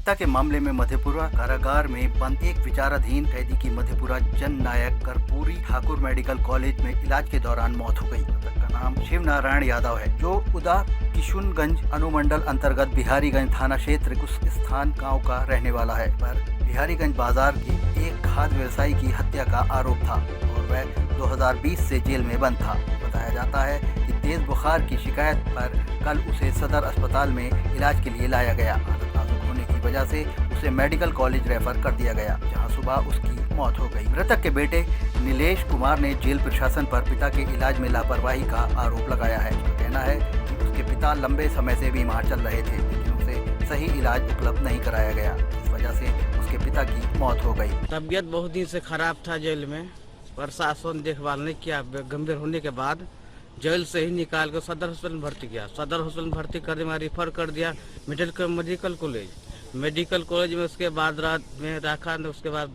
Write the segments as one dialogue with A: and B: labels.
A: हत्या के मामले में मधेपुरा कारागार में बंद एक विचाराधीन कैदी की मधेपुरा जन नायक कर्पूरी ठाकुर मेडिकल कॉलेज में इलाज के दौरान मौत हो गई। मृतक का नाम शिव नारायण यादव है, जो उदा किशुनगंज अनुमंडल अंतर्गत बिहारीगंज थाना क्षेत्र कुछ स्थान गाँव का रहने वाला है। पर बिहारीगंज बाजार के एक खाद्य व्यवसायी की हत्या का आरोप था और वह 2020 से जेल में बंद था। बताया जाता है कि तेज बुखार की शिकायत पर कल उसे सदर अस्पताल में इलाज के लिए लाया गया। हालत नाजुक होने की वजह से उसे मेडिकल कॉलेज रेफर कर दिया गया, जहां सुबह उसकी मौत हो गई। मृतक के बेटे नीलेश कुमार ने जेल प्रशासन पर पिता के इलाज में लापरवाही का आरोप लगाया है। उसका कहना है कि उसके पिता लंबे समय से बीमार चल रहे थे, लेकिन उसे सही इलाज उपलब्ध नहीं कराया गया, इस वजह से उसके पिता की मौत हो गई।
B: तबीयत बहुत दिन से खराब था, जेल में प्रशासन देखभाल नहीं किया। गंभीर होने के बाद जेल से ही निकाल कर सदर हॉस्पिटल में भर्ती किया। सदर हॉस्पिटल में भर्ती करने में रिफर कर दिया मेडिकल कॉलेज में। उसके बाद रात में रखा, उसके बाद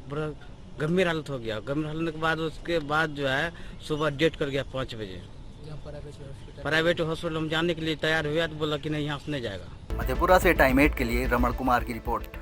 B: गंभीर हालत हो गया। गंभीर हालत के बाद उसके बाद जो है सुबह डेट कर गया 5 बजे। प्राइवेट हॉस्पिटल में जाने के लिए तैयार हुआ तो बोला कि नहीं, यहाँ से नहीं जाएगा।
A: मधेपुरा से टाइम 8 के लिए रमण कुमार की रिपोर्ट।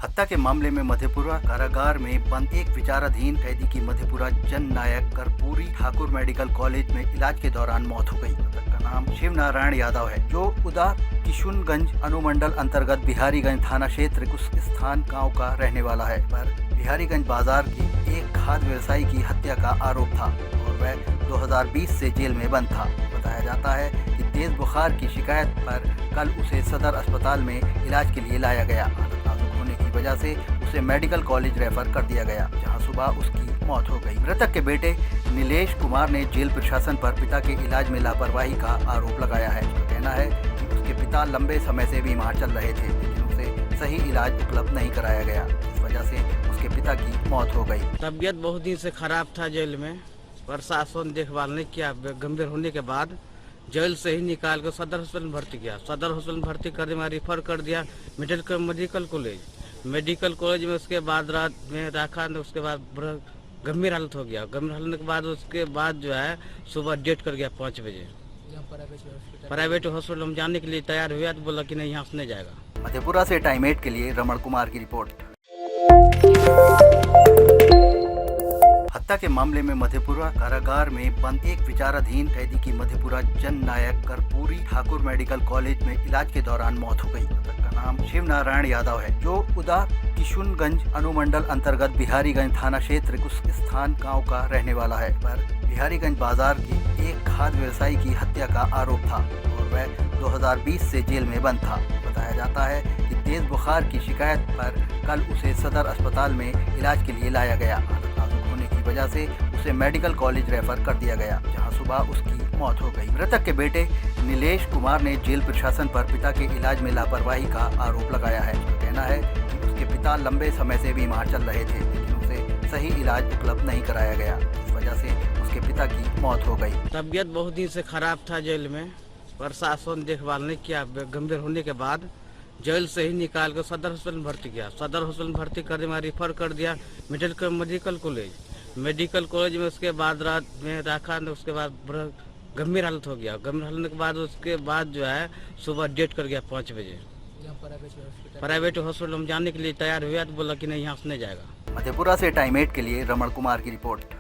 A: हत्या के मामले में मधेपुरा कारागार में बंद एक विचाराधीन कैदी की मधेपुरा जन नायक कर्पूरी ठाकुर मेडिकल कॉलेज में इलाज के दौरान मौत हो गई। मृतक का नाम शिव नारायण यादव है, जो उदा किशुनगंज अनुमंडल अंतर्गत बिहारीगंज थाना क्षेत्र कुछ स्थान गाँव का रहने वाला है। पर बिहारीगंज बाजार के एक खाद्य व्यवसायी की हत्या का आरोप था और वह 2020 से जेल में बंद था। बताया जाता है कि तेज बुखार की शिकायत पर कल उसे सदर अस्पताल में इलाज के लिए लाया गया। हालत नाजुक होने की वजह से उसे मेडिकल कॉलेज रेफर कर दिया गया, जहां सुबह उसकी मौत हो गई। मृतक के बेटे नीलेश कुमार ने जेल प्रशासन पर पिता के इलाज में लापरवाही का आरोप लगाया है। उसका कहना है कि उसके पिता लंबे समय से बीमार चल रहे थे, लेकिन उसे सही इलाज उपलब्ध नहीं कराया गया, इस वजह से उसके पिता की मौत हो गई।
B: तबीयत बहुत दिन से खराब था, जेल में प्रशासन देखभाल नहीं किया। गंभीर होने के बाद जेल से ही निकाल कर सदर हॉस्पिटल में भर्ती किया। सदर हॉस्पिटल में भर्ती करने में रिफर कर दिया मेडिकल कॉलेज में। उसके बाद रात में रखा, उसके बाद गंभीर हालत हो गया। गंभीर हालत के बाद उसके बाद जो है सुबह डेट कर गया 5 बजे। प्राइवेट हॉस्पिटल में जाने के लिए तैयार हुआ तो बोला कि नहीं, यहाँ से नहीं जाएगा।
A: मधेपुरा से टाइम 8 के लिए रमण कुमार की रिपोर्ट। हत्या के मामले में मधेपुरा कारागार में बंद एक विचाराधीन कैदी की मधेपुरा जन नायक कर्पूरी ठाकुर मेडिकल कॉलेज में इलाज के दौरान मौत हो गई। मृतक का नाम शिव नारायण यादव है, जो उदा किशुनगंज अनुमंडल अंतर्गत बिहारीगंज थाना क्षेत्र कुछ स्थान गाँव का रहने वाला है। पर बिहारीगंज बाजार के एक खाद्य व्यवसायी की हत्या का आरोप था और वह 2020 से जेल में बंद था। बताया जाता है कि तेज बुखार की शिकायत पर कल उसे सदर अस्पताल में इलाज के लिए लाया गया। हालत नाजुक होने की वजह से उसे मेडिकल कॉलेज रेफर कर दिया गया, जहां सुबह उसकी मौत हो गई। मृतक के बेटे नीलेश कुमार ने जेल प्रशासन पर पिता के इलाज में लापरवाही का आरोप लगाया है। उसका कहना है कि उसके पिता लंबे समय से बीमार चल रहे थे, लेकिन उसे सही इलाज उपलब्ध नहीं कराया गया, इस वजह से उसके पिता की मौत हो गई।
B: तबीयत बहुत दिन से खराब था, जेल में प्रशासन देखभाल नहीं किया। गंभीर होने के बाद जेल से ही निकाल कर सदर हॉस्पिटल में भर्ती किया। सदर हॉस्पिटल में भर्ती करने में रिफर कर दिया मेडिकल कॉलेज में। उसके बाद रात में रखा, उसके बाद गंभीर हालत हो गया। गंभीर हालत के बाद उसके बाद जो है सुबह डेट कर गया 5 बजे। प्राइवेट हॉस्पिटल में जाने के लिए तैयार हुआ तो बोला कि नहीं, यहाँ से नहीं जाएगा।
A: मधेपुरा से टाइम 8 के लिए रमण कुमार की रिपोर्ट।